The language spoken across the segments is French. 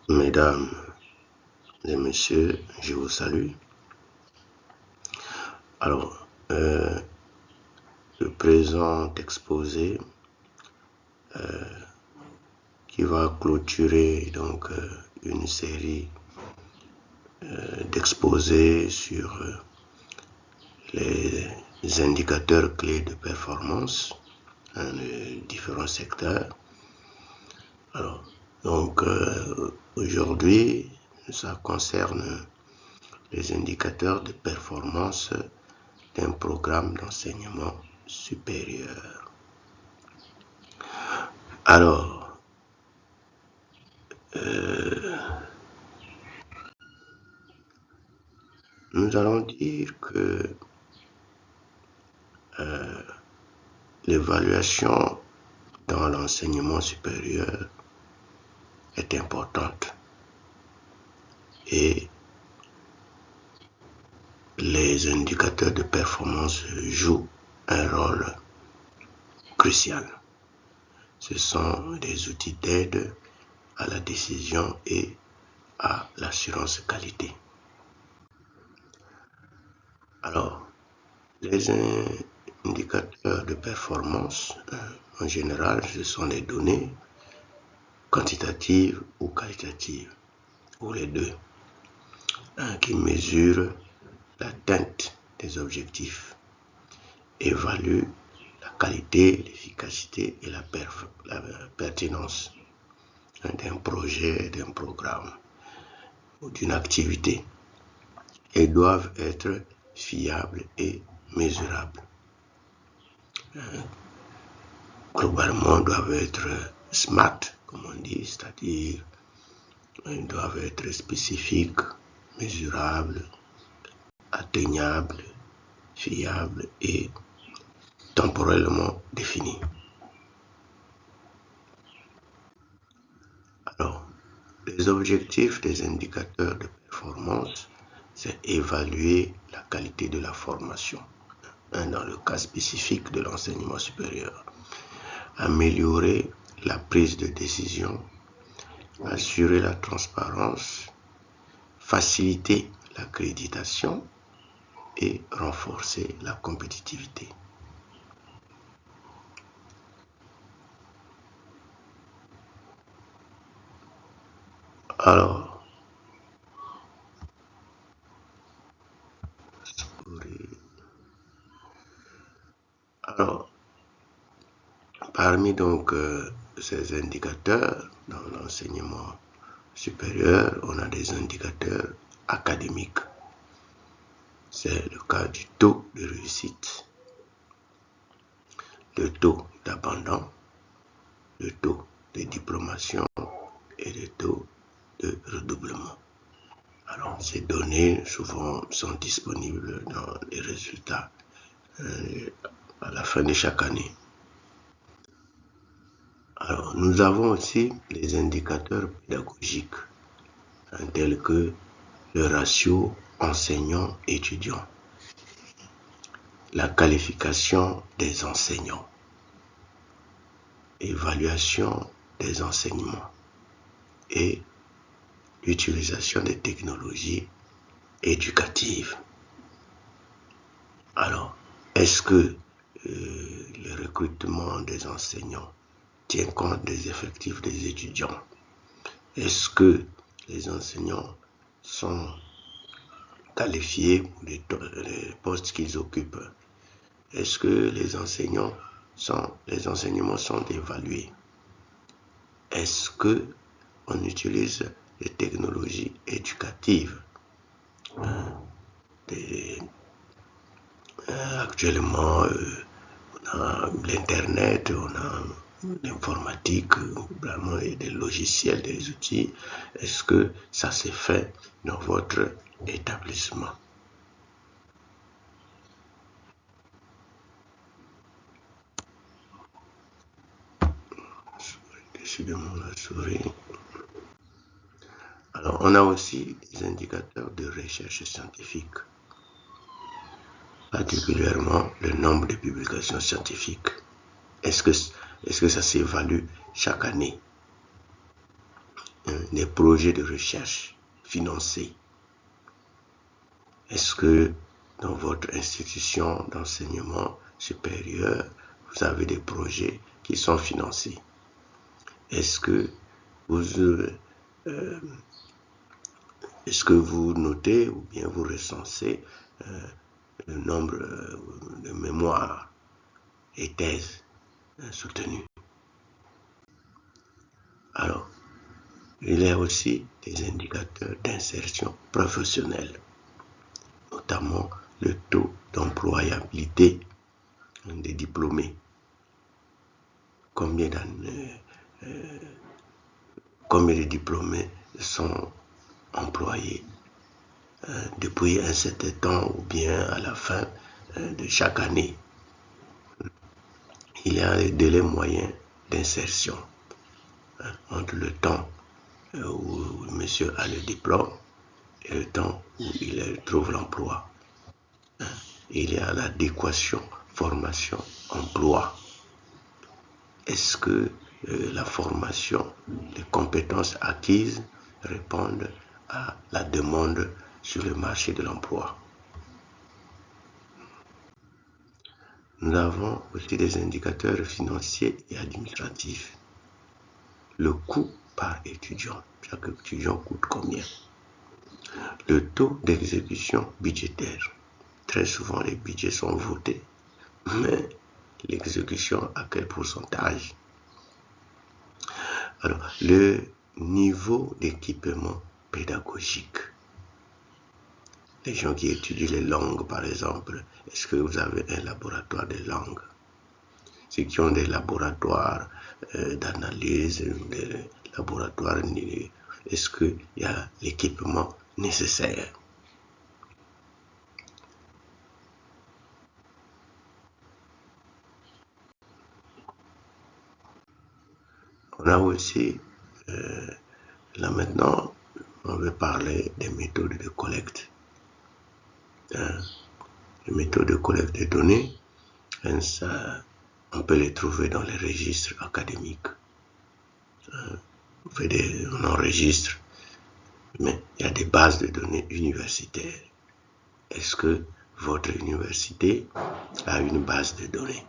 Mesdames et messieurs, je vous salue. Alors, le présent exposé qui va clôturer donc une série d'exposés sur les indicateurs clés de performance dans les différents secteurs. Alors, donc aujourd'hui, ça concerne les indicateurs de performance d'un programme d'enseignement supérieur. Alors, nous allons dire que l'évaluation dans l'enseignement supérieur est importante et les indicateurs de performance jouent un rôle crucial. Ce sont des outils d'aide à la décision et à l'assurance qualité. Alors, les indicateurs de performance, en général, ce sont des données quantitatives ou qualitatives, ou les deux, qui mesurent l'atteinte des objectifs, évaluent la qualité, l'efficacité et la pertinence d'un projet, d'un programme ou d'une activité et doivent être fiables et mesurables. Globalement, doivent être SMART, comme on dit, c'est-à-dire ils doivent être spécifiques, mesurables, atteignables, fiables et temporellement définis. Alors, les objectifs des indicateurs de performance, c'est évaluer la qualité de la formation, dans le cas spécifique de l'enseignement supérieur, améliorer la prise de décision, assurer la transparence, faciliter l'accréditation et renforcer la compétitivité. Alors, parmi donc ces indicateurs dans l'enseignement supérieur, on a des indicateurs académiques. C'est le cas du taux de réussite, le taux d'abandon, le taux de diplomation et le taux de redoublement. Alors, ces données souvent sont disponibles dans les résultats à la fin de chaque année. Alors, nous avons aussi les indicateurs pédagogiques, tels que le ratio enseignant-étudiant, la qualification des enseignants, évaluation des enseignements et l'utilisation des technologies éducatives. Alors, est-ce que le recrutement des enseignants tient compte des effectifs des étudiants? Est-ce que les enseignants sont qualifiés pour les postes qu'ils occupent? Est-ce que les enseignements sont évalués? Est-ce que on utilise les technologies éducatives? Actuellement, on a l'internet, on a l'informatique, vraiment des logiciels, des outils. Est-ce que ça s'est fait dans votre établissement? Décidément la souris. Alors, on a aussi des indicateurs de recherche scientifique, particulièrement le nombre de publications scientifiques. Est-ce que ça s'évalue chaque année? des projets de recherche financés. Est-ce que dans votre institution d'enseignement supérieur, vous avez des projets qui sont financés? Est-ce que vous notez ou bien vous recensez le nombre de mémoires et thèses soutenues? Alors, il y a aussi des indicateurs d'insertion professionnelle, notamment le taux d'employabilité des diplômés. Combien de diplômés sont employés depuis un certain temps ou bien à la fin de chaque année. Il y a un délai moyen d'insertion entre le temps où monsieur a le diplôme et le temps où il trouve l'emploi. Il y a l'adéquation formation-emploi. Est-ce que la formation, les compétences acquises répondent à la demande sur le marché de l'emploi? Nous avons aussi des indicateurs financiers et administratifs. Le coût par étudiant. Chaque étudiant coûte combien? Le taux d'exécution budgétaire. Très souvent, les budgets sont votés, mais l'exécution, à quel pourcentage? Alors, le niveau d'équipement pédagogique. Les gens qui étudient les langues, par exemple, est-ce que vous avez un laboratoire de langue? Ceux qui ont des laboratoires d'analyse, des laboratoires, est-ce qu'il y a l'équipement nécessaire? On a aussi, là maintenant, on veut parler des méthodes de collecte. Les méthodes de collecte des données, ça, on peut les trouver dans les registres académiques. On enregistre, mais il y a des bases de données universitaires. Est-ce que votre université a une base de données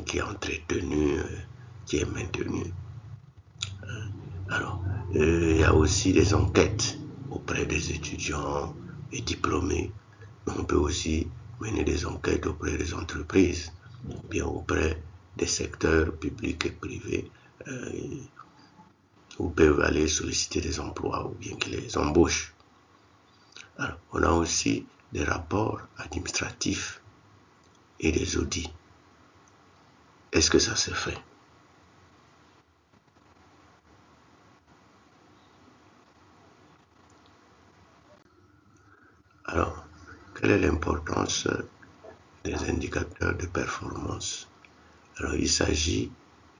qui est entretenue, qui est maintenue? Alors, il y a aussi des enquêtes auprès des étudiants et diplômés. On peut aussi mener des enquêtes auprès des entreprises, bien auprès des secteurs publics et privés, où peuvent aller solliciter des emplois ou bien qu'ils les embauchent. Alors, on a aussi des rapports administratifs et des audits. Est-ce que ça se fait? Alors, quelle est l'importance des indicateurs de performance? Alors, il s'agit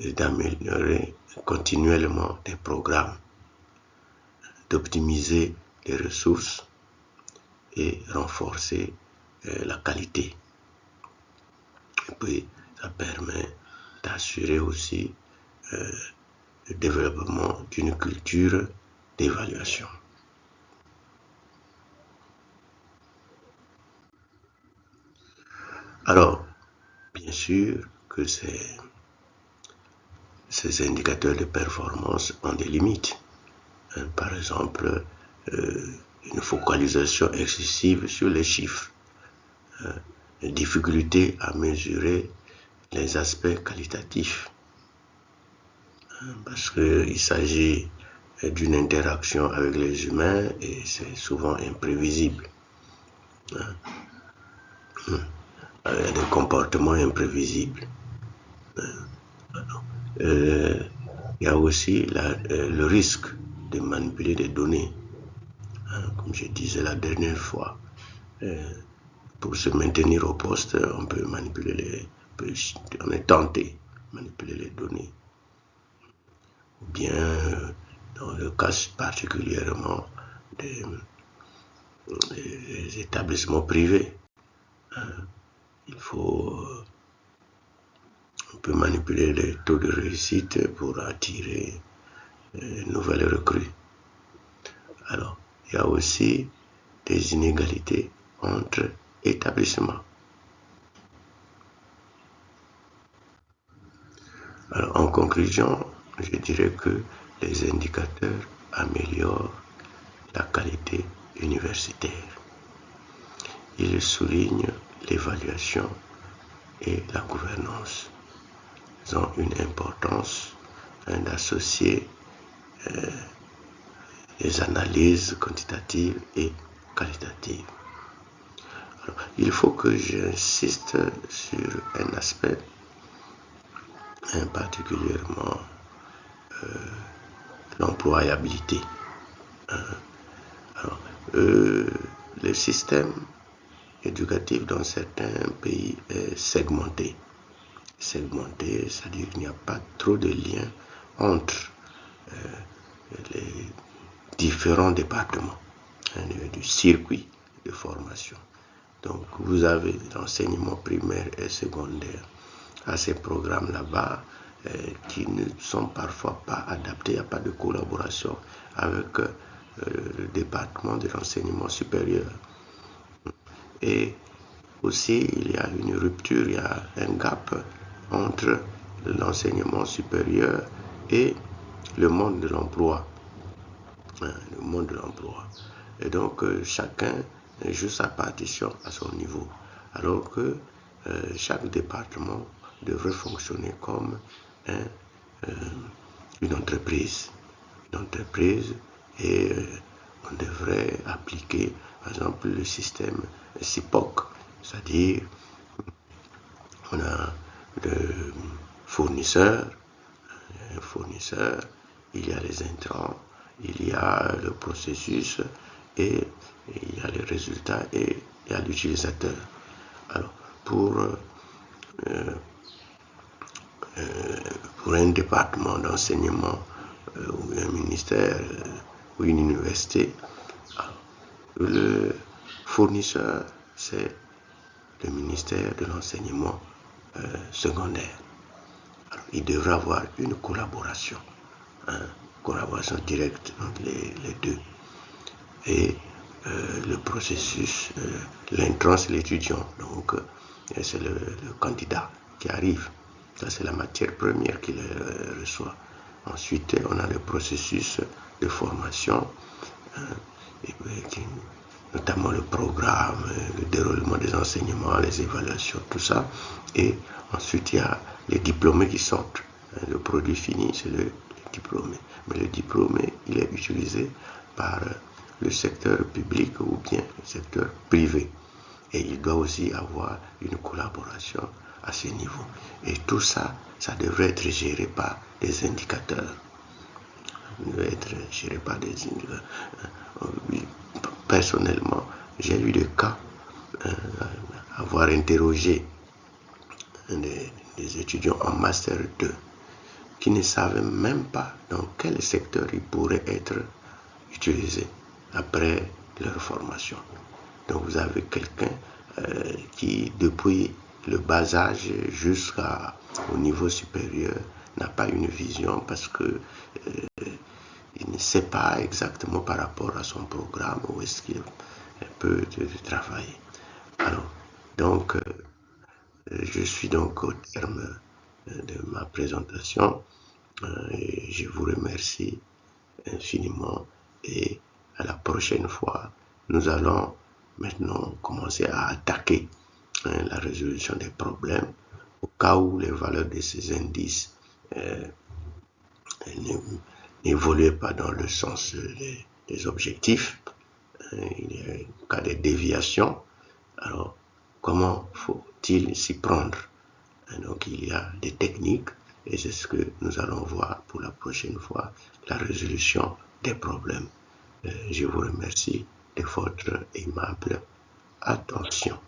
d'améliorer continuellement des programmes, d'optimiser les ressources et renforcer la qualité. Et puis, ça permet d'assurer aussi le développement d'une culture d'évaluation. Alors, bien sûr que ces indicateurs de performance ont des limites. Par exemple, une focalisation excessive sur les chiffres, une difficulté à mesurer les aspects qualitatifs, parce qu'il s'agit d'une interaction avec les humains et c'est souvent imprévisible. Il y a des comportements imprévisibles. Il y a aussi le risque de manipuler des données. Comme je disais la dernière fois, pour se maintenir au poste, on peut manipuler on est tenté de manipuler les données. Ou bien, dans le cas particulièrement des établissements privés, on peut manipuler les taux de réussite pour attirer nouvelles recrues. Alors, il y a aussi des inégalités entre établissements. Alors, en conclusion, je dirais que les indicateurs améliorent la qualité universitaire. Ils soulignent l'évaluation et la gouvernance. Ils ont une importance d'associer les analyses quantitatives et qualitatives. Alors, il faut que j'insiste sur un aspect particulièrement l'employabilité. Alors, le système éducatif dans certains pays est segmenté. Segmenté, c'est-à-dire qu'il n'y a pas trop de lien entre les différents départements du circuit de formation. Donc, vous avez l'enseignement primaire et secondaire à ces programmes là-bas qui ne sont parfois pas adaptés, il n'y a pas de collaboration avec le département de l'enseignement supérieur. Et aussi, il y a une rupture, il y a un gap entre l'enseignement supérieur et le monde de l'emploi. Le monde de l'emploi. Et donc, chacun joue sa partition à son niveau. Alors que chaque département devrait fonctionner comme une entreprise. Une entreprise et on devrait appliquer, par exemple, le système CIPOC, c'est-à-dire on a le fournisseur, il y a les intrants, il y a le processus et il y a les résultats et il y a l'utilisateur. Alors, pour un département d'enseignement ou un ministère ou une université, le fournisseur, c'est le ministère de l'enseignement secondaire. Alors, il devrait avoir une collaboration directe entre les deux. Et le processus, l'intrant, c'est l'étudiant, donc c'est le candidat qui arrive. Ça, c'est la matière première qu'il reçoit. Ensuite, on a le processus de formation, notamment le programme, le déroulement des enseignements, les évaluations, tout ça. Et ensuite, il y a les diplômés qui sortent. Le produit fini, c'est le diplômé. Mais le diplômé, il est utilisé par le secteur public ou bien le secteur privé. Et il doit aussi avoir une collaboration à ce niveau. Et tout ça, ça devrait être géré par des indicateurs. Être géré par des indicateurs. Personnellement, j'ai eu des cas avoir interrogé des étudiants en Master 2 qui ne savaient même pas dans quel secteur ils pourraient être utilisés après leur formation. Donc vous avez quelqu'un qui, depuis le bas âge jusqu'au niveau supérieur, n'a pas une vision parce que il ne sait pas exactement par rapport à son programme où est-ce qu'il peut travailler. Alors, donc, je suis donc au terme de ma présentation et je vous remercie infiniment et à la prochaine fois, nous allons maintenant commencer à attaquer la résolution des problèmes au cas où les valeurs de ces indices n'évoluent pas dans le sens des objectifs. Il y a un cas de déviation. Alors, comment faut-il s'y prendre? Donc, il y a des techniques et c'est ce que nous allons voir pour la prochaine fois, la résolution des problèmes. Je vous remercie de votre aimable attention.